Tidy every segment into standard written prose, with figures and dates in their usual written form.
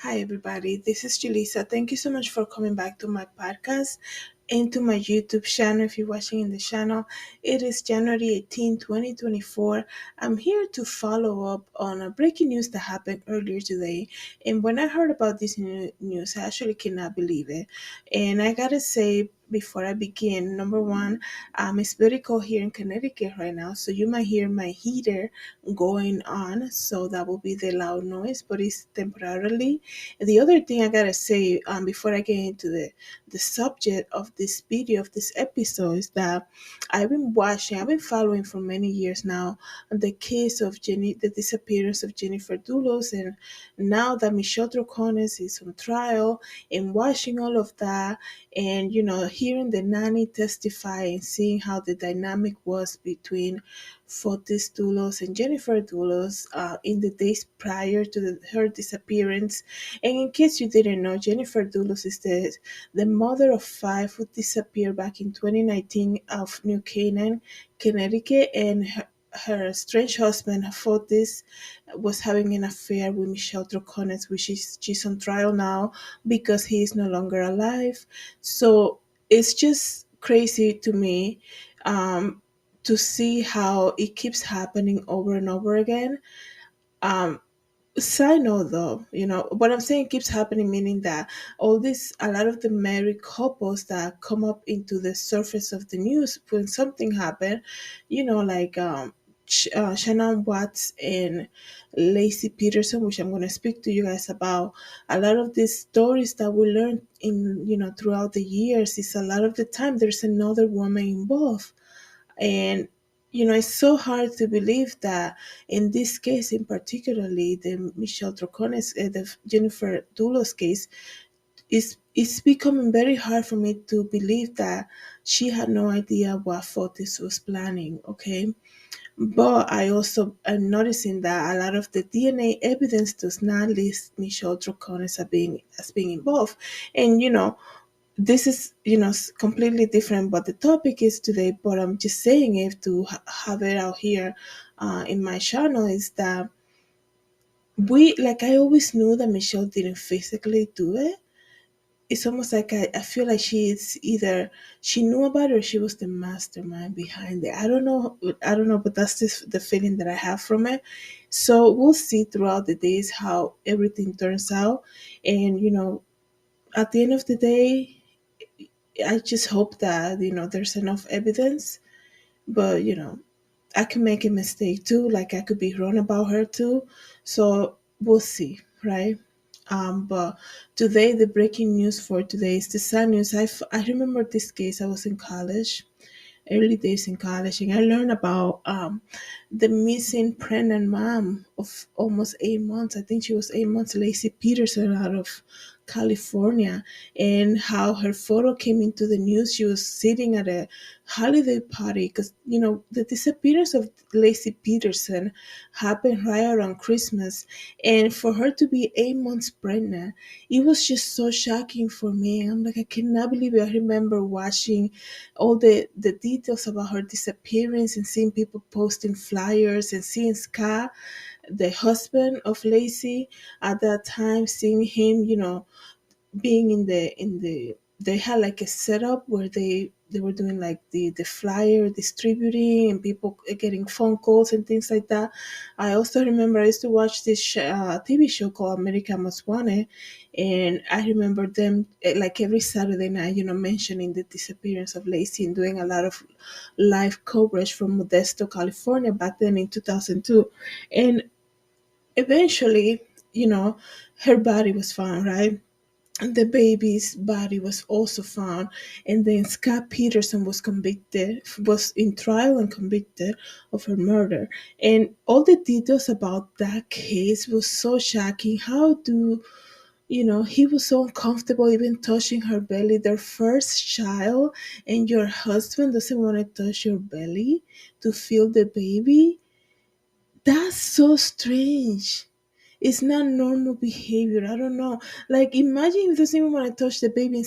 Hi, everybody. This is Julissa. Thank you so much for coming back to my podcast and to my YouTube channel. If you're watching in the channel, it is January 18, 2024. I'm here to follow up on a breaking news that happened earlier today. And when I heard about this news, I actually cannot believe it. And I gotta say, before I begin, number one, it's very cold here in Connecticut right now, so you might hear my heater going on, so that will be the loud noise, but it's temporarily. The other thing I gotta say before I get into the subject of this video, of this episode, is that I've been following for many years now the case of the disappearance of Jennifer Dulos, and now that Michelle Troconis is on trial, and watching all of that, and hearing the nanny testify and seeing how the dynamic was between Fotis Dulos and Jennifer Dulos in the days prior to her disappearance. And in case you didn't know, Jennifer Dulos is the mother of five who disappeared back in 2019 of New Canaan, Connecticut, and her strange husband, Fotis, was having an affair with Michelle Troconis, which she's on trial now because he is no longer alive. So it's just crazy to me to see how it keeps happening over and over again. Um, Side note though, what I'm saying keeps happening, meaning that a lot of the married couples that come up into the surface of the news when something happened, like Shannon Watts and Lacey Peterson, which I'm going to speak to you guys about. A lot of these stories that we learned throughout the years is a lot of the time there's another woman involved. And it's so hard to believe that in this case, in particularly the Michelle Troconis, the Jennifer Dulos case, it's becoming very hard for me to believe that she had no idea what Fotis was planning. Okay, but I also am noticing that a lot of the DNA evidence does not list Michelle Troconis as being involved, and this is completely different what the topic is today, but I'm just saying it to have it out here in my channel, is that I always knew that Michelle didn't physically do it. It's almost like I feel like she's either she knew about it or she was the mastermind behind it. I don't know, but that's just the feeling that I have from it. So we'll see throughout the days how everything turns out. And at the end of the day, I just hope that there's enough evidence, but I can make a mistake too. Like I could be wrong about her too. So we'll see, right? But today the breaking news for today is the sad news. I remember this case. I was in college, early days in college, and I learned about the missing pregnant mom of almost 8 months. I think she was 8 months, Lacey Peterson out of California, and how her photo came into the news. She was sitting at a holiday party because the disappearance of Lacey Peterson happened right around Christmas, and for her to be 8 months pregnant, it was just so shocking for me. I'm like, I cannot believe it. I remember watching all the details about her disappearance and seeing people posting flyers and seeing Scott, the husband of Lacey, at that time, seeing him, being in the they had like a setup where they were doing like the flyer distributing and people getting phone calls and things like that. I also remember I used to watch this TV show called America Most Wanted, and I remember them like every Saturday night, mentioning the disappearance of Lacey and doing a lot of live coverage from Modesto, California back then in 2002. And eventually, her body was found, right? The baby's body was also found, and then Scott Peterson was in trial and convicted of her murder. And all the details about that case was so shocking. How do he was so uncomfortable even touching her belly, their first child, and your husband doesn't want to touch your belly to feel the baby? That's so strange. It's not normal behavior. I don't know. Like, imagine if he doesn't even want to touch the baby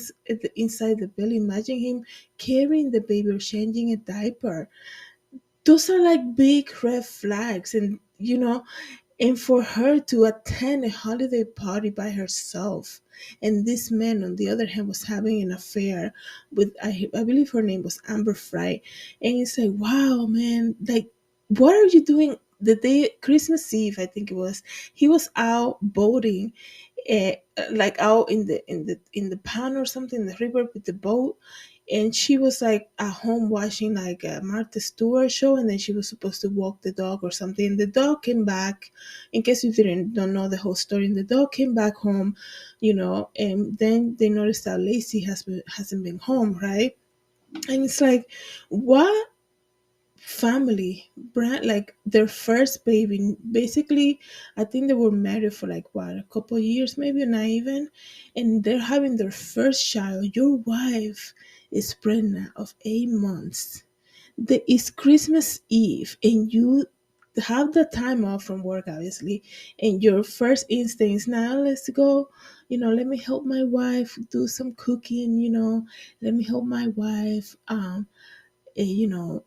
inside the belly. Imagine him carrying the baby or changing a diaper. Those are like big red flags. And And for her to attend a holiday party by herself, and this man on the other hand was having an affair with, I believe her name was Amber Fry. And it's like, wow, man, like, what are you doing the day Christmas Eve? I think it was, he was out boating, uh, like out in the pond or something, in the river with the boat. And she was like at home watching like a Martha Stewart show, and then she was supposed to walk the dog or something. And the dog came back. In case you don't know the whole story, and the dog came back home, and then they noticed that Lacey hasn't been home, right? And it's like, what family brand, like their first baby, basically. I think they were married for like what, a couple years, maybe not even, and they're having their first child. Your wife is pregnant of 8 months. It's Christmas Eve, and you have the time off from work, obviously, and your first instinct is, now let's go, let me help my wife do some cooking, let me help my wife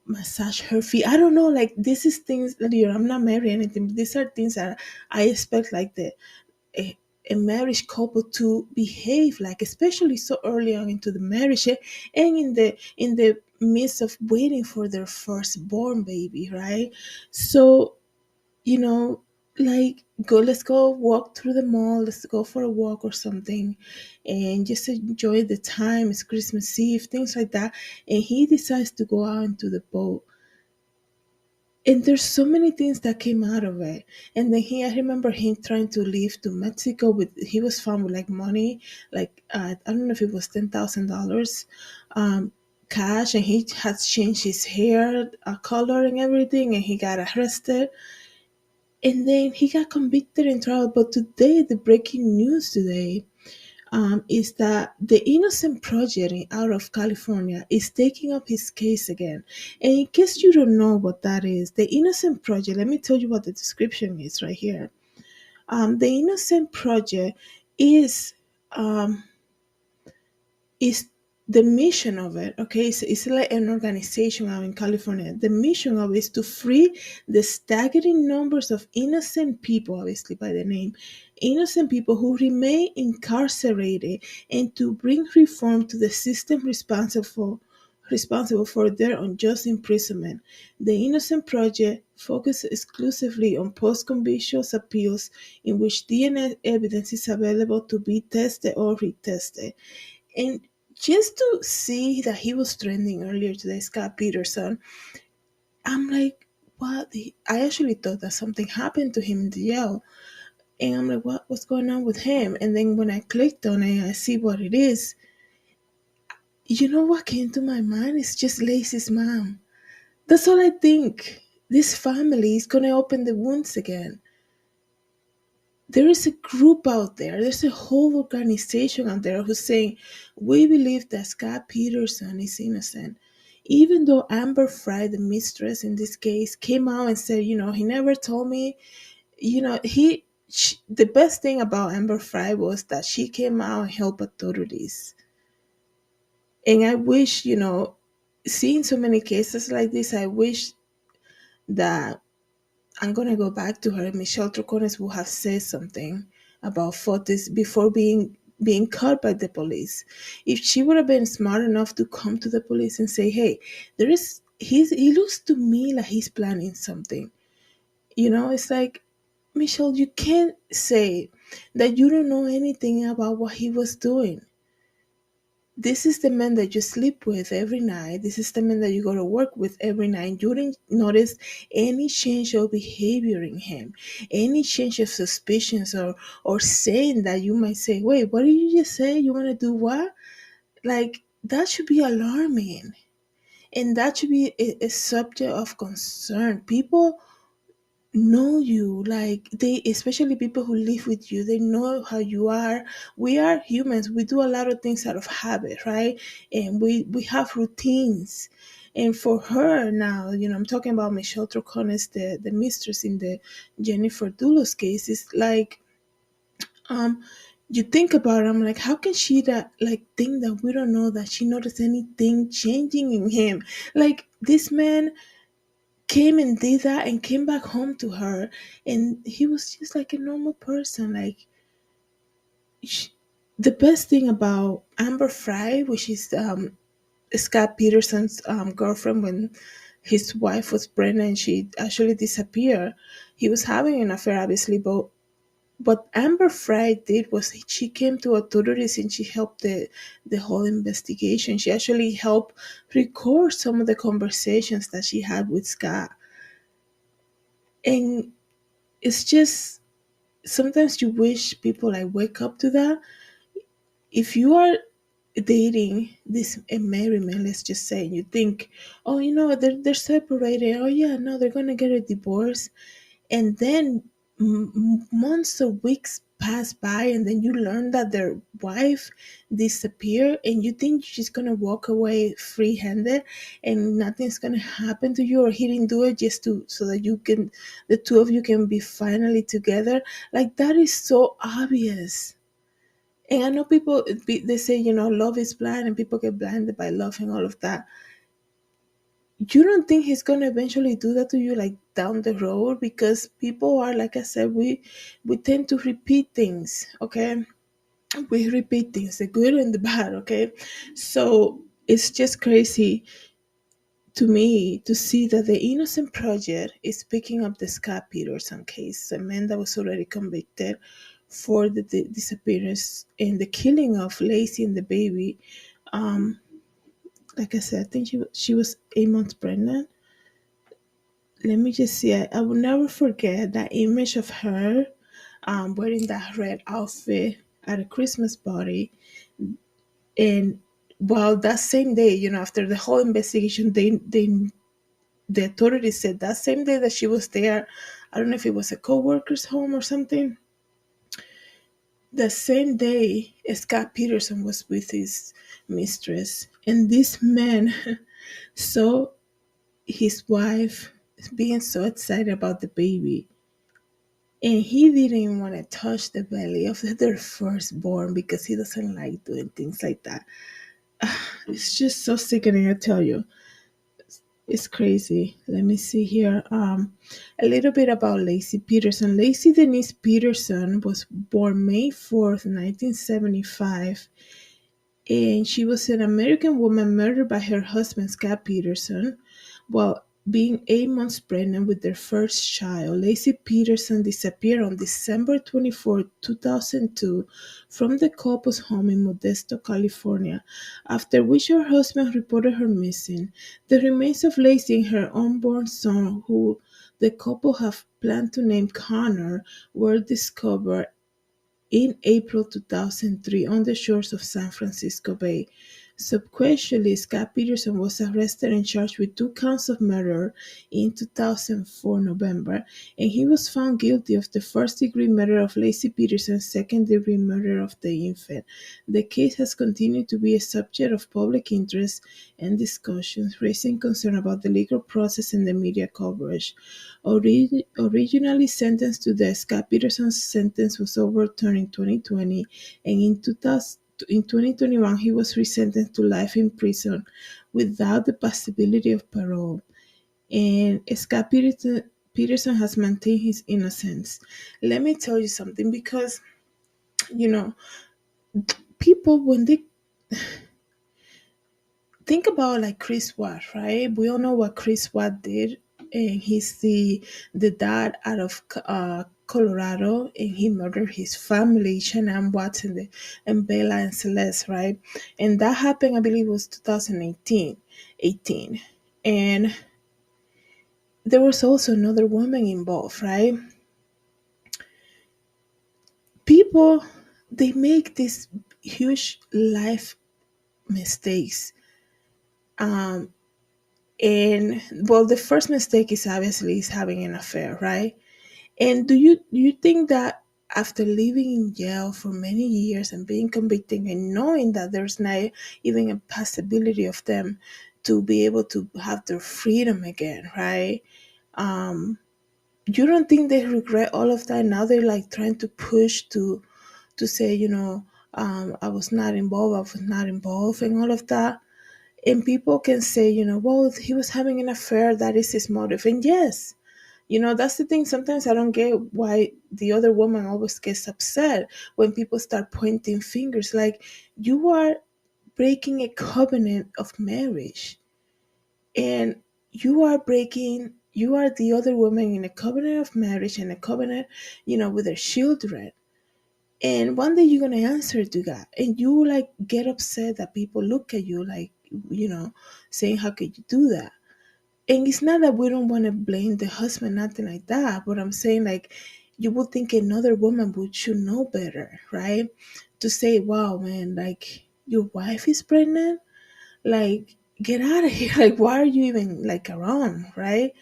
massage her feet. I don't know, like, this is things that, I'm not married or anything, but these are things that I expect, like, a, a marriage couple to behave like, especially so early on into the marriage, and in the midst of waiting for their firstborn baby, right? So, you know, like, let's go walk through the mall, let's go for a walk or something, and just enjoy the time. It's Christmas Eve, things like that. And he decides to go out into the boat. And there's so many things that came out of it. And then I remember him trying to leave to Mexico with, he was found with like money, like, I don't know if it was $10,000, cash, and he had changed his hair color and everything, and he got arrested. And then he got convicted in trial. But today, the breaking news today, is that the Innocent Project out of California is taking up his case again. And in case you don't know what that is, the Innocent Project, let me tell you what the description is right here. The Innocent Project is um, is the mission of it. Okay, it's like an organization out in California. The mission of it is to free the staggering numbers of innocent people, obviously by the name, innocent people who remain incarcerated, and to bring reform to the system responsible for their unjust imprisonment. The Innocent Project focuses exclusively on post-conviction appeals in which DNA evidence is available to be tested or retested. And just to see that he was trending earlier today, Scott Peterson, I'm like, what? I actually thought that something happened to him in the jail. And I'm like, what's going on with him? And then when I clicked on it, I see what it is. You know what came to my mind? It's just Lacey's mom. That's all I think. This family is going to open the wounds again. There is a group out there, there's a whole organization out there who's saying, we believe that Scott Peterson is innocent. Even though Amber Fry, the mistress in this case, came out and said, he never told me, the best thing about Amber Fry was that she came out and helped authorities. And I wish, seeing so many cases like this, I wish that, I'm gonna go back to her. Michelle Troconis would have said something about Fotis before being caught by the police. If she would have been smart enough to come to the police and say, "Hey, he looks to me like he's planning something." It's like, Michelle, you can't say that you don't know anything about what he was doing. This is the man that you sleep with every night. This is the man that you go to work with every night. You didn't notice any change of behavior in him, any change of suspicions, or saying that you might say, wait, what did you just say? You want to do what? Like, that should be alarming. And that should be a subject of concern. People know you, like, they, especially people who live with you, they know how you are. We are humans, we do a lot of things out of habit, right? And we have routines. And for her now, I'm talking about Michelle Troconis, the mistress in the Jennifer Dulos case, is like, um you think about it, I'm like, how can she that, like, think that we don't know that she noticed anything changing in him? Like, this man came and did that and came back home to her, and he was just like a normal person. Like, sh the best thing about Amber Fry, which is Scott Peterson's girlfriend, when his wife was pregnant, she actually disappeared. He was having an affair, obviously, but what Amber Fry did was she came to authorities and she helped the whole investigation. She actually helped record some of the conversations that she had with Scott. And it's just sometimes you wish people like wake up to that. If you are dating this a married man, let's just say, and you think, oh, they're separated. Oh yeah, no, they're gonna get a divorce, and then months or weeks pass by, and then you learn that their wife disappeared, and you think she's gonna walk away free-handed and nothing's gonna happen to you, or he didn't do it just to so that the two of you can be finally together. Like, that is so obvious. And I know they say, love is blind, and people get blinded by love and all of that. You don't think he's gonna eventually do that to you, like down the road? Because people are, like I said, we tend to repeat things. Okay, we repeat things, the good and the bad. Okay, so it's just crazy to me to see that the Innocent Project is picking up the Scott Peterson case, a man that was already convicted for the disappearance and the killing of Lacey and the baby. Um, like I said, I think she was 8 months pregnant. Let me just see. I will never forget that image of her wearing that red outfit at a Christmas party. And well, that same day, after the whole investigation, the authorities said that same day that she was there, I don't know if it was a co-worker's home or something. The same day, Scott Peterson was with his mistress, and this man saw his wife being so excited about the baby, and he didn't want to touch the belly of their firstborn because he doesn't like doing things like that. It's just so sickening, I tell you. It's crazy. Let me see here. A little bit about Lacey Peterson. Lacey Denise Peterson was born May 4th, 1975, and she was an American woman murdered by her husband, Scott Peterson, while being 8 months pregnant with their first child. Lacey Peterson disappeared on December 24, 2002, from the couple's home in Modesto, California, after which her husband reported her missing. The remains of Lacey and her unborn son, who the couple have planned to name Connor, were discovered in April 2003 on the shores of San Francisco Bay. Subsequently, Scott Peterson was arrested and charged with 2 counts of murder in 2004 November, and he was found guilty of the first-degree murder of Lacey Peterson, second-degree murder of the infant. The case has continued to be a subject of public interest and discussions, raising concern about the legal process and the media coverage. Originally sentenced to death, Scott Peterson's sentence was overturned in 2020, and in 2021 he was resentenced to life in prison without the possibility of parole. And Scott Peterson has maintained his innocence. Let me tell you something, because you know people, when they think about like Chris Watt, right? We all know what Chris Watt did, and he's the dad out of Colorado, and he murdered his family, Shannon Watts and Bella and Celeste, right? And that happened, I believe, it was 2018, 18, and there was also another woman involved, right? People, they make these huge life mistakes. Um, And well, the first mistake is obviously is having an affair, right? And do you think that after living in jail for many years and being convicted and knowing that there's not even a possibility of them to be able to have their freedom again, right? Um, you don't think they regret all of that? Now they're like trying to push to say, I was not involved, and all of that. And people can say, well, he was having an affair, that is his motive. And yes, that's the thing. Sometimes I don't get why the other woman always gets upset when people start pointing fingers. Like, you are breaking a covenant of marriage, and you are the other woman in a covenant of marriage and a covenant, with their children. And one day you're gonna answer to God, and you like get upset that people look at you like, saying, "How could you do that?" And it's not that we don't want to blame the husband, nothing like that. But I'm saying, like, you would think another woman should know better, right? To say, "Wow, man, like your wife is pregnant, like get out of here. Like, why are you even like around, right?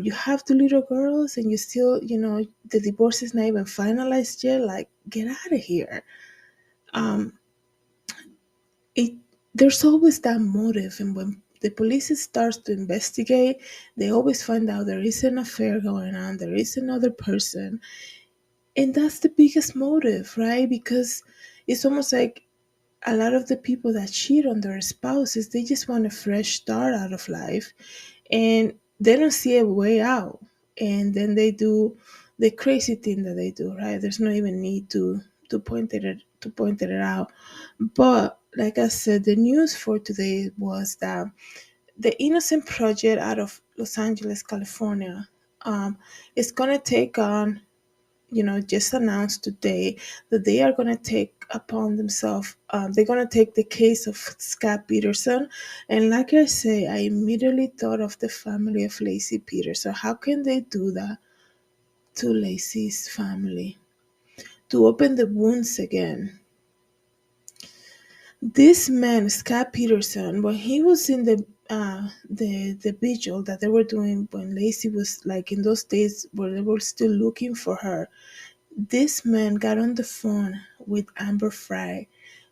You have two little girls, and you still, the divorce is not even finalized yet. Like, get out of here." Um, it There's always that motive, and when the police starts to investigate, they always find out there is an affair going on, there is another person, and that's the biggest motive, right? Because it's almost like a lot of the people that cheat on their spouses, they just want a fresh start out of life, and they don't see a way out, and then they do the crazy thing that they do, right? There's no even need to point it out. But like I said, the news for today was that the Innocent Project out of Los Angeles, California, is gonna take on, just announced today that they are going to take upon themselves, they're going to take the case of Scott Peterson. And like I say, I immediately thought of the family of Lacey Peterson. How can they do that to Lacey's family? To open the wounds again. This man, Scott Peterson, when he was in the vigil that they were doing when Lacey was like in those days where they were still looking for her, this man got on the phone with Amber Fry,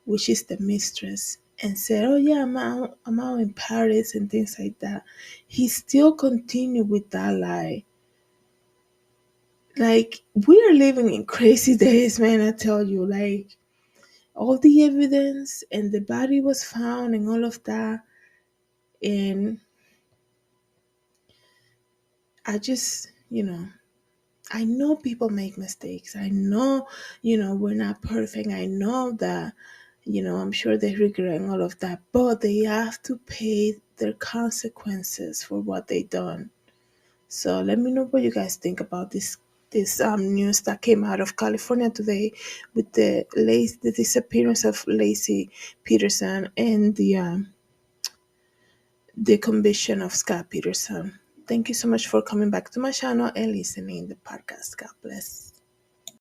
which is the mistress, and said, "Oh yeah, I'm out in Paris and things like that." He still continued with that lie. Like, we are living in crazy days, man. I tell you, like, all the evidence and the body was found and all of that, and I just, I know people make mistakes. I know, we're not perfect. I know that, I'm sure they regret all of that, but they have to pay their consequences for what they done. So let me know what you guys think about this news that came out of California today with the disappearance of Lacey Peterson and the conviction of Scott Peterson. Thank you so much for coming back to my channel and listening to the podcast. God bless.